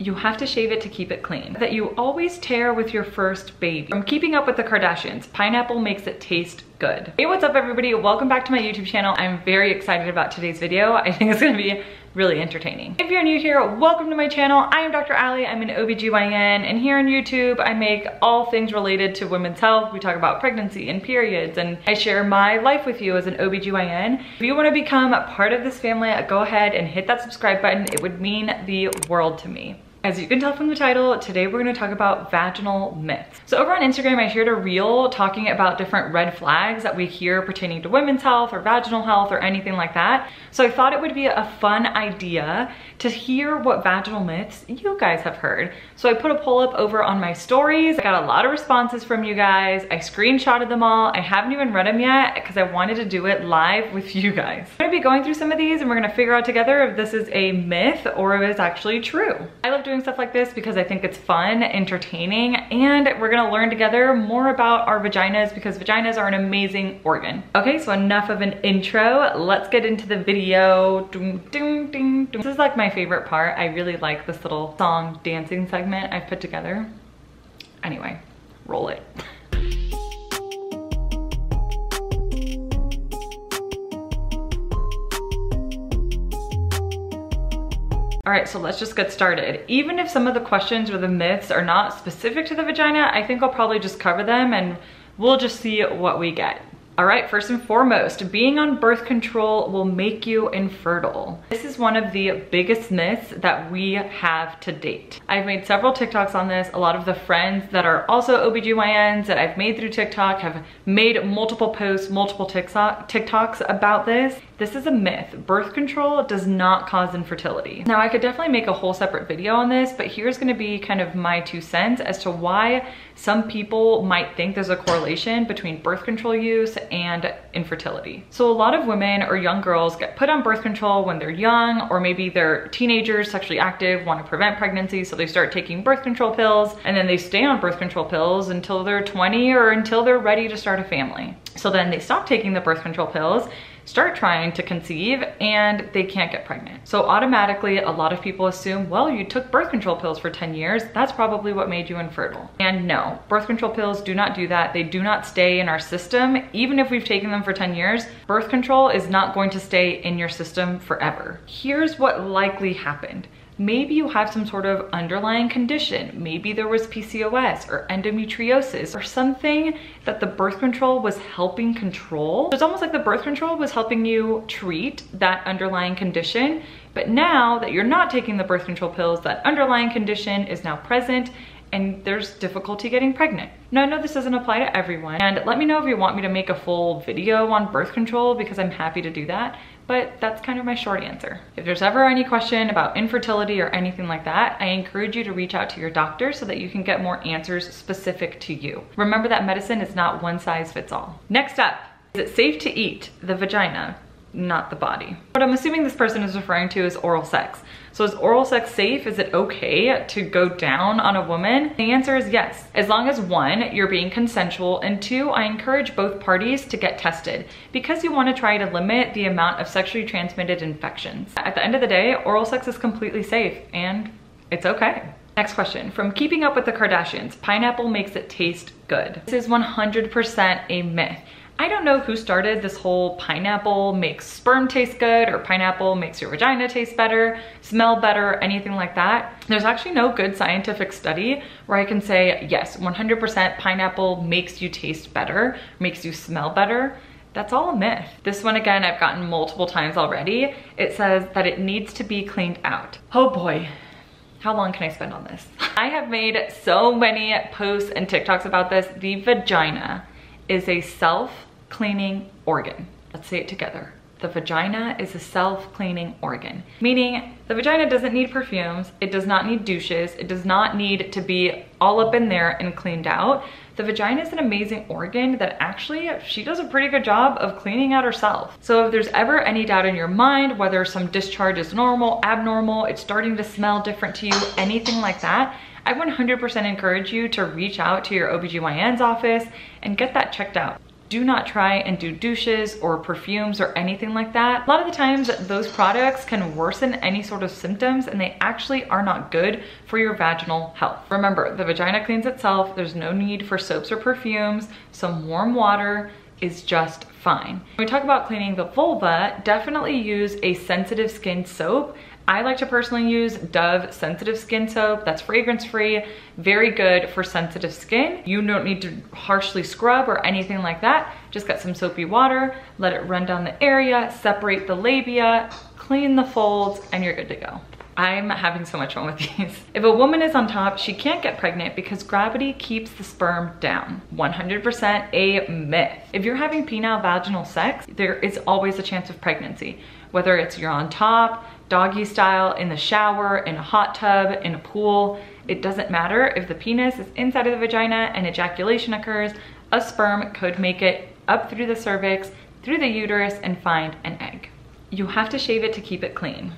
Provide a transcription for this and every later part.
you have to shave it to keep it clean. That you always tear with your first baby. From Keeping Up with the Kardashians, pineapple makes it taste good. Hey, what's up everybody? Welcome back to my YouTube channel. I'm very excited about today's video. I think it's gonna be really entertaining. If you're new here, welcome to my channel. I am Dr. Ali, I'm an OBGYN, and here on YouTube, I make all things related to women's health. We talk about pregnancy and periods, and I share my life with you as an OBGYN. If you wanna become a part of this family, go ahead and hit that subscribe button. It would mean the world to me. As you can tell from the title, today we're gonna talk about vaginal myths. So over on Instagram, I shared a reel talking about different red flags that we hear pertaining to women's health or vaginal health or anything like that. So I thought it would be a fun idea to hear what vaginal myths you guys have heard. So I put a poll up over on my stories. I got a lot of responses from you guys. I screenshotted them all. I haven't even read them yet because I wanted to do it live with you guys. I'm gonna be going through some of these and we're gonna figure out together if this is a myth or if it's actually true. I love doing stuff like this because I think it's fun, entertaining, and we're gonna learn together more about our vaginas because vaginas are an amazing organ. Okay, so enough of an intro. Let's get into the video. This is like my favorite part. I really like this little song dancing segment I've put together. Anyway, roll it. All right, so let's just get started. Even if some of the questions or the myths are not specific to the vagina, I think I'll probably just cover them and we'll just see what we get. All right, first and foremost, being on birth control will make you infertile. This is one of the biggest myths that we have to date. I've made several TikToks on this. A lot of the friends that are also OBGYNs that I've made through TikTok have made multiple posts, multiple TikToks about this. This is a myth. Birth control does not cause infertility. Now, I could definitely make a whole separate video on this, but here's gonna be kind of my 2 cents as to why some people might think there's a correlation between birth control use and infertility. So a lot of women or young girls get put on birth control when they're young, or maybe they're teenagers, sexually active, want to prevent pregnancy, so they start taking birth control pills, and then they stay on birth control pills until they're 20 or until they're ready to start a family. So then they stop taking the birth control pills, start trying to conceive, and they can't get pregnant. So automatically, a lot of people assume, well, you took birth control pills for 10 years, that's probably what made you infertile. And no, birth control pills do not do that. They do not stay in our system. Even if we've taken them for 10 years, birth control is not going to stay in your system forever. Here's what likely happened. Maybe you have some sort of underlying condition. Maybe there was PCOS or endometriosis or something that the birth control was helping control. It's almost like the birth control was helping you treat that underlying condition. But now that you're not taking the birth control pills, that underlying condition is now present and there's difficulty getting pregnant. Now, I know this doesn't apply to everyone, and let me know if you want me to make a full video on birth control because I'm happy to do that, but that's kind of my short answer. If there's ever any question about infertility or anything like that, I encourage you to reach out to your doctor so that you can get more answers specific to you. Remember that medicine is not one size fits all. Next up, is it safe to eat the vagina, not the body? What I'm assuming this person is referring to is oral sex. So is oral sex safe? Is it okay to go down on a woman? The answer is yes. As long as 1, you're being consensual, and 2, I encourage both parties to get tested because you want to try to limit the amount of sexually transmitted infections. At the end of the day, oral sex is completely safe and it's okay. Next question, from Keeping Up with the Kardashians, pineapple makes it taste good. This is 100% a myth. I don't know who started this whole pineapple makes sperm taste good or pineapple makes your vagina taste better, smell better, anything like that. There's actually no good scientific study where I can say, yes, 100% pineapple makes you taste better, makes you smell better. That's all a myth. This one, again, I've gotten multiple times already. It says that it needs to be cleaned out. Oh boy. How long can I spend on this? I have made so many posts and TikToks about this. The vagina is a self-cleaning organ. Let's say it together. The vagina is a self-cleaning organ, meaning the vagina doesn't need perfumes, it does not need douches, it does not need to be all up in there and cleaned out. The vagina is an amazing organ that actually, she does a pretty good job of cleaning out herself. So if there's ever any doubt in your mind, whether some discharge is normal, abnormal, it's starting to smell different to you, anything like that, I 100% encourage you to reach out to your OBGYN's office and get that checked out. do not try and do douches or perfumes or anything like that. A lot of the times those products can worsen any sort of symptoms and they actually are not good for your vaginal health. Remember, the vagina cleans itself. There's no need for soaps or perfumes. Some warm water is just fine. When we talk about cleaning the vulva, definitely use a sensitive skin soap. I like to personally use Dove sensitive skin soap. That's fragrance free, very good for sensitive skin. You don't need to harshly scrub or anything like that. Just get some soapy water, let it run down the area, separate the labia, clean the folds, and you're good to go. I'm having so much fun with these. If a woman is on top, she can't get pregnant because gravity keeps the sperm down. 100% a myth. If you're having penile vaginal sex, there is always a chance of pregnancy. Whether it's you're on top, doggy style, in the shower, in a hot tub, in a pool, it doesn't matter. If the penis is inside of the vagina and ejaculation occurs, a sperm could make it up through the cervix, through the uterus, and find an egg. You have to shave it to keep it clean.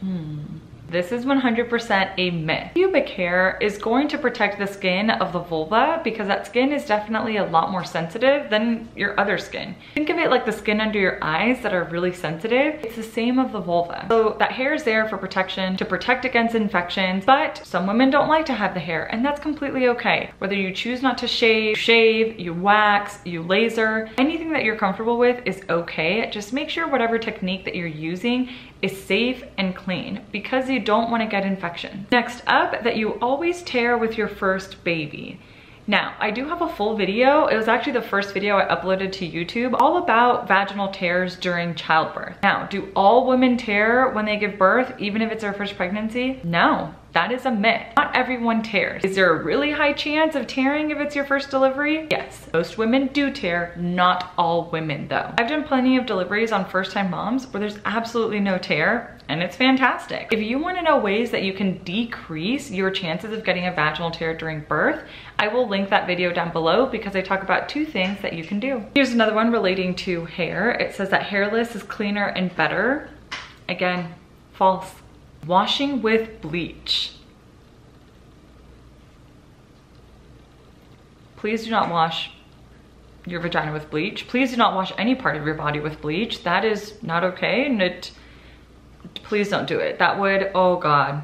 This is 100% a myth. Pubic hair is going to protect the skin of the vulva because that skin is definitely a lot more sensitive than your other skin. Think of it like the skin under your eyes that are really sensitive. It's the same of the vulva. So that hair is there for protection, to protect against infections, but some women don't like to have the hair, and that's completely okay. Whether you choose not to shave, you wax, you laser, anything that you're comfortable with is okay. Just make sure whatever technique that you're using is safe and clean because you don't want to get infection. Next up, that you always tear with your first baby. Now, I do have a full video. It was actually the first video I uploaded to YouTube all about vaginal tears during childbirth. Now, do all women tear when they give birth, even if it's their first pregnancy? No. That is a myth. Not everyone tears. Is there a really high chance of tearing if it's your first delivery? Yes. Most women do tear, not all women though. I've done plenty of deliveries on first-time moms where there's absolutely no tear, and it's fantastic. If you want to know ways that you can decrease your chances of getting a vaginal tear during birth, I will link that video down below because I talk about 2 things that you can do. Here's another one relating to hair. It says that hairless is cleaner and better. Again, false. Washing with bleach. Please do not wash your vagina with bleach. Please do not wash any part of your body with bleach. That is not okay, and please don't do it. That would, oh God,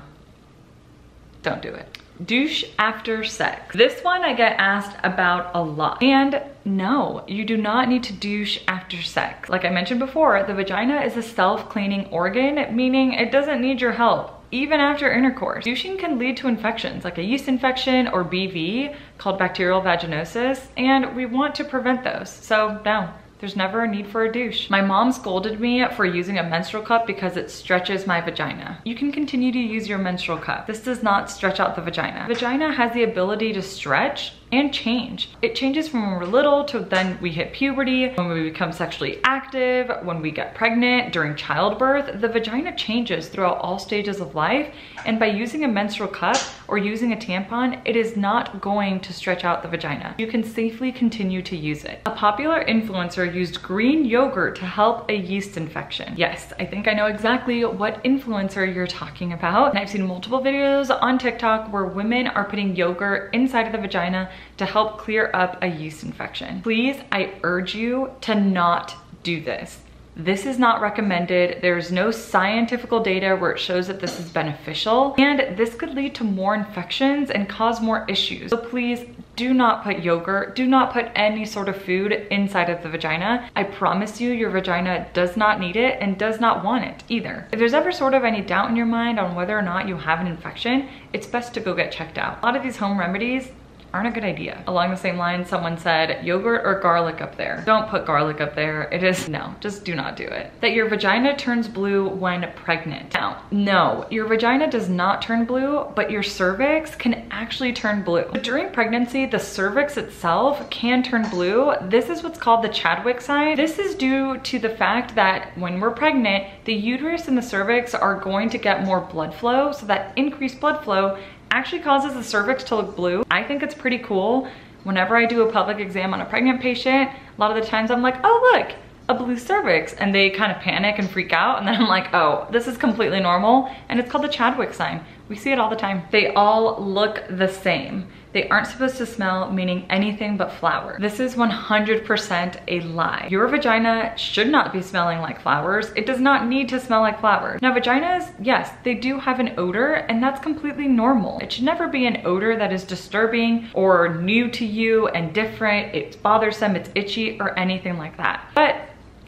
don't do it. Douche after sex. This one I get asked about a lot. And no, you do not need to douche after sex. Like I mentioned before, the vagina is a self-cleaning organ, meaning it doesn't need your help. Even after intercourse. Douching can lead to infections like a yeast infection or BV called bacterial vaginosis, and we want to prevent those. So no, there's never a need for a douche. My mom scolded me for using a menstrual cup because it stretches my vagina. You can continue to use your menstrual cup. This does not stretch out the vagina. The vagina has the ability to stretch and change. It changes from when we're little to then we hit puberty, when we become sexually active, when we get pregnant, during childbirth. The vagina changes throughout all stages of life, and by using a menstrual cup or using a tampon, it is not going to stretch out the vagina. You can safely continue to use it. A popular influencer used green yogurt to help a yeast infection. Yes, I think I know exactly what influencer you're talking about. And I've seen multiple videos on TikTok where women are putting yogurt inside of the vagina to help clear up a yeast infection. Please, I urge you to not do this. This is not recommended. There's no scientific data where it shows that this is beneficial, and this could lead to more infections and cause more issues. So please do not put yogurt, do not put any sort of food inside of the vagina. I promise you, your vagina does not need it and does not want it either. If there's ever sort of any doubt in your mind on whether or not you have an infection, it's best to go get checked out. A lot of these home remedies aren't a good idea. Along the same line, someone said yogurt or garlic up there. Don't put garlic up there. It is, no, just do not do it. That your vagina turns blue when pregnant. Now, no, your vagina does not turn blue, but your cervix can actually turn blue. During pregnancy, the cervix itself can turn blue. This is what's called the Chadwick sign. This is due to the fact that when we're pregnant, the uterus and the cervix are going to get more blood flow, so that increased blood flow actually causes the cervix to look blue. I think it's pretty cool. Whenever I do a pelvic exam on a pregnant patient, a lot of the times I'm like, oh look, a blue cervix, and they kind of panic and freak out, and then I'm like, oh, this is completely normal, and it's called the Chadwick sign. We see it all the time. They all look the same. They aren't supposed to smell, meaning anything but flower. This is 100% a lie. Your vagina should not be smelling like flowers. It does not need to smell like flowers. Now, vaginas, yes, they do have an odor, and that's completely normal. It should never be an odor that is disturbing or new to you and different. It's bothersome, it's itchy, or anything like that. But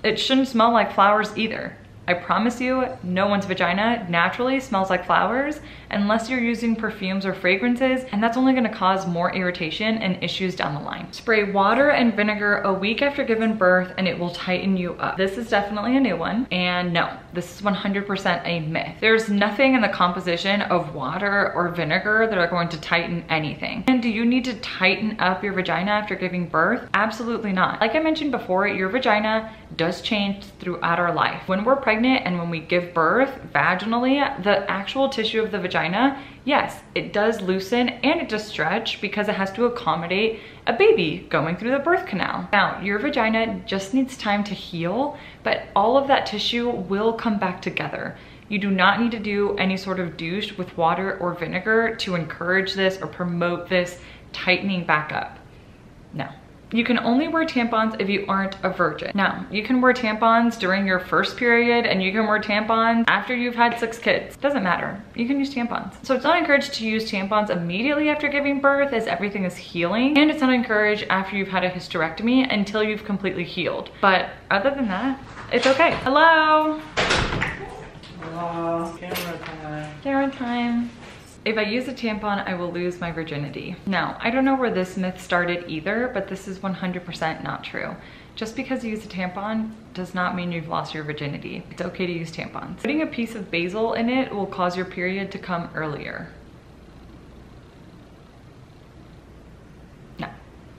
it shouldn't smell like flowers either. I promise you, no one's vagina naturally smells like flowers unless you're using perfumes or fragrances, and that's only gonna cause more irritation and issues down the line. Spray water and vinegar a week after giving birth and it will tighten you up. This is definitely a new one, and no, this is 100% a myth. There's nothing in the composition of water or vinegar that are going to tighten anything. And do you need to tighten up your vagina after giving birth? Absolutely not. Like I mentioned before, your vagina does change throughout our life. When we're pregnant and when we give birth vaginally, the actual tissue of the vagina, yes, it does loosen and it does stretch because it has to accommodate a baby going through the birth canal. Now, your vagina just needs time to heal, but all of that tissue will come back together. You do not need to do any sort of douche with water or vinegar to encourage this or promote this tightening back up. No. You can only wear tampons if you aren't a virgin. Now, you can wear tampons during your first period and you can wear tampons after you've had 6 kids. Doesn't matter, you can use tampons. So it's not encouraged to use tampons immediately after giving birth as everything is healing, and it's not encouraged after you've had a hysterectomy until you've completely healed. But other than that, it's okay. Hello? Hello, camera time. Camera time. If I use a tampon, I will lose my virginity. Now, I don't know where this myth started either, but this is 100% not true. Just because you use a tampon does not mean you've lost your virginity. It's okay to use tampons. Putting a piece of basil in it will cause your period to come earlier.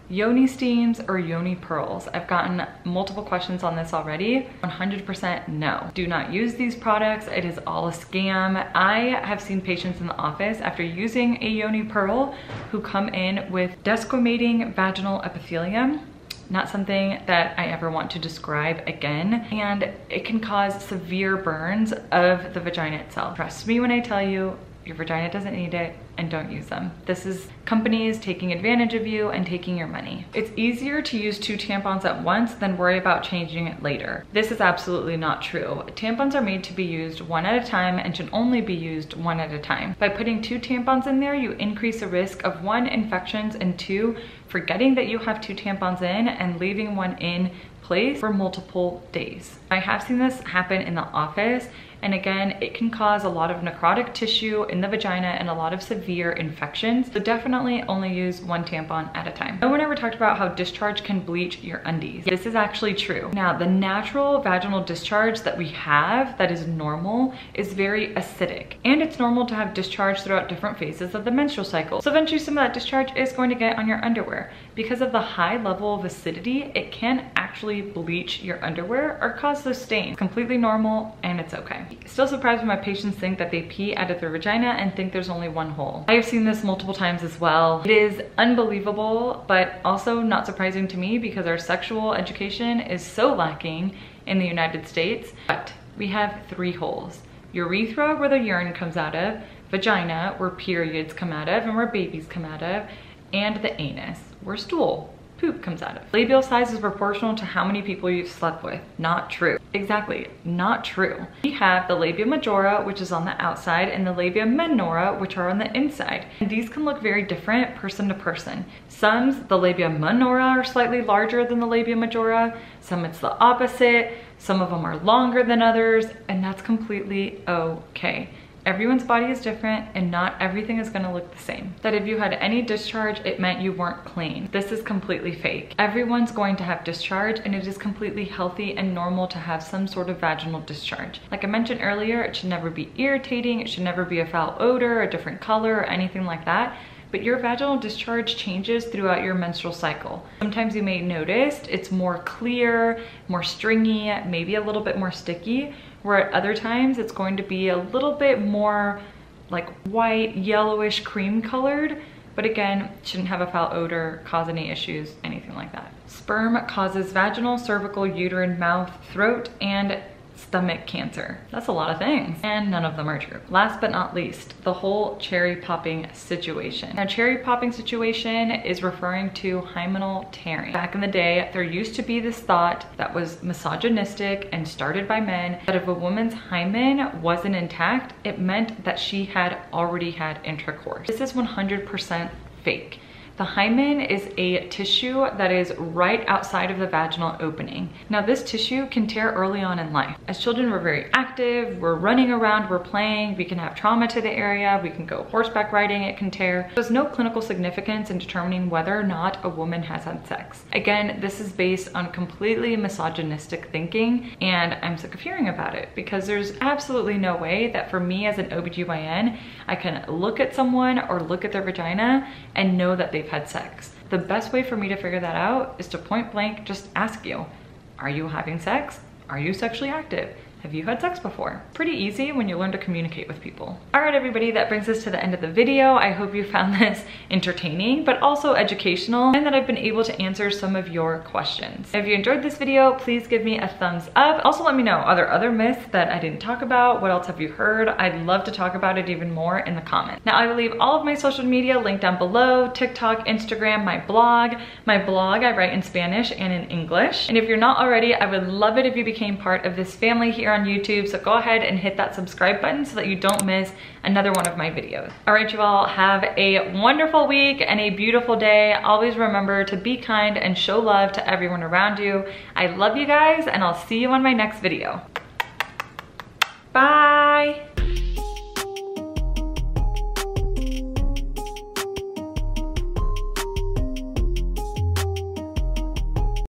Yoni steams or Yoni pearls. I've gotten multiple questions on this already. 100% no. Do not use these products. It is all a scam. I have seen patients in the office after using a Yoni pearl who come in with desquamating vaginal epithelium. Not something that I ever want to describe again. And it can cause severe burns of the vagina itself. Trust me when I tell you, your vagina doesn't need it, and don't use them. This is companies taking advantage of you and taking your money. It's easier to use 2 tampons at once than worry about changing it later. This is absolutely not true. Tampons are made to be used 1 at a time and should only be used 1 at a time. By putting 2 tampons in there, you increase the risk of 1, infections, and 2, forgetting that you have 2 tampons in and leaving 1 in place for multiple days. I have seen this happen in the office, and again, it can cause a lot of necrotic tissue in the vagina and a lot of severe infections. So definitely only use 1 tampon at a time. No one ever talked about how discharge can bleach your undies. This is actually true. Now, the natural vaginal discharge that we have that is normal is very acidic, and it's normal to have discharge throughout different phases of the menstrual cycle. So eventually some of that discharge is going to get on your underwear. Because of the high level of acidity, it can actually bleach your underwear or cause those stains. Completely normal, and it's okay. Still surprised when my patients think that they pee out of their vagina and think there's only 1 hole. I have seen this multiple times as well. It is unbelievable, but also not surprising to me because our sexual education is so lacking in the United States. But we have 3 holes. Urethra, where the urine comes out of, vagina, where periods come out of and where babies come out of, and the anus, where stool, poop comes out of. Labial size is proportional to how many people you've slept with. Not true. Exactly, not true. We have the labia majora, which is on the outside, and the labia minora, which are on the inside. And these can look very different person to person. Some, the labia minora are slightly larger than the labia majora. Some it's the opposite. Some of them are longer than others, and that's completely okay. Everyone's body is different and not everything is gonna look the same. That if you had any discharge, it meant you weren't clean. This is completely fake. Everyone's going to have discharge, and it is completely healthy and normal to have some sort of vaginal discharge. Like I mentioned earlier, it should never be irritating, it should never be a foul odor, a different color, or anything like that. But your vaginal discharge changes throughout your menstrual cycle. Sometimes you may notice it's more clear, more stringy, maybe a little bit more sticky, where at other times it's going to be a little bit more like white, yellowish, cream colored, but again, shouldn't have a foul odor, cause any issues, anything like that. Sperm causes vaginal, cervical, uterine, mouth, throat, and stomach cancer. That's a lot of things, and none of them are true. Last but not least, the whole cherry popping situation. Now, cherry popping situation is referring to hymenal tearing. Back in the day, there used to be this thought that was misogynistic and started by men that if a woman's hymen wasn't intact, it meant that she had already had intercourse. This is 100% fake. The hymen is a tissue that is right outside of the vaginal opening. Now, this tissue can tear early on in life. As children, we're very active, we're running around, we're playing, we can have trauma to the area, we can go horseback riding, it can tear. There's no clinical significance in determining whether or not a woman has had sex. Again, this is based on completely misogynistic thinking, and I'm sick of hearing about it because there's absolutely no way that for me as an OBGYN, I can look at someone or look at their vagina and know that they've had sex. The best way for me to figure that out is to point blank just ask you, are you having sex? Are you sexually active? Have you had sex before? Pretty easy when you learn to communicate with people. All right, everybody, that brings us to the end of the video. I hope you found this entertaining, but also educational, and that I've been able to answer some of your questions. If you enjoyed this video, please give me a thumbs up. Also, let me know, are there other myths that I didn't talk about? What else have you heard? I'd love to talk about it even more in the comments. Now, I will leave all of my social media linked down below: TikTok, Instagram, my blog. My blog, I write in Spanish and in English. And if you're not already, I would love it if you became part of this family here on YouTube, so go ahead and hit that subscribe button so that you don't miss another one of my videos. All right, you all, have a wonderful week and a beautiful day. Always remember to be kind and show love to everyone around you. I love you guys, and I'll see you on my next video. Bye.